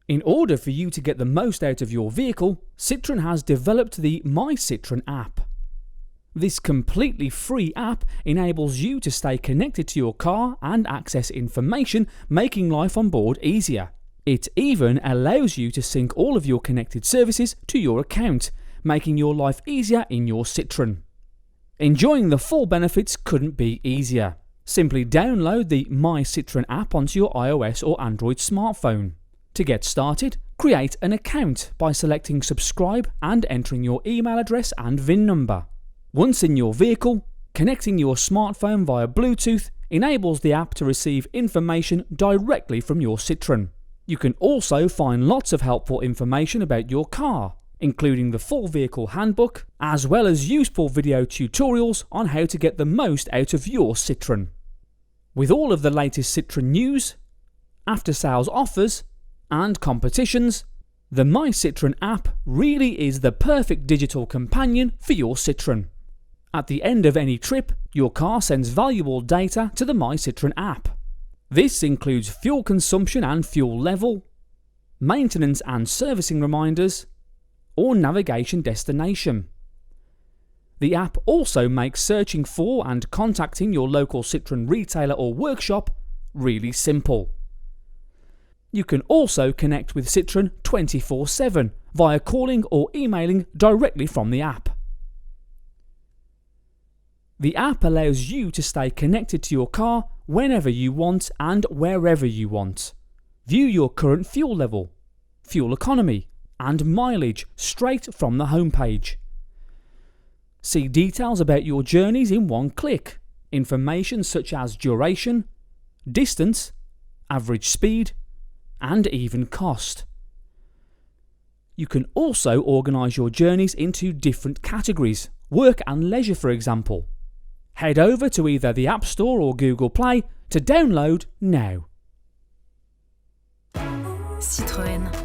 In order for you to get the most out of your vehicle, Citroën has developed the MyCitroën app. This completely free app enables you to stay connected to your car and access information, making life on board easier. It even allows you to sync all of your connected services to your account, making your life easier in your Citroën. Enjoying the full benefits couldn't be easier. Simply download the MyCitroën app onto your iOS or Android smartphone. To get started, create an account by selecting subscribe and entering your email address and VIN number. Once in your vehicle, connecting your smartphone via Bluetooth enables the app to receive information directly from your Citroën. You can also find lots of helpful information about your car, including the full vehicle handbook, as well as useful video tutorials on how to get the most out of your Citroën. With all of the latest Citroën news, after-sales offers, and competitions, the MyCitroën app really is the perfect digital companion for your Citroën. At the end of any trip, your car sends valuable data to the MyCitroën app. This includes fuel consumption and fuel level, maintenance and servicing reminders, or navigation destination. The app also makes searching for and contacting your local Citroën retailer or workshop really simple. You can also connect with Citroën 24/7 via calling or emailing directly from the app. The app allows you to stay connected to your car whenever you want and wherever you want. View your current fuel level, fuel economy, and mileage straight from the homepage. See details about your journeys in one click, information such as duration, distance, average speed, and even cost. You can also organise your journeys into different categories, work and leisure for example. Head over to either the App Store or Google Play to download now. Citroën.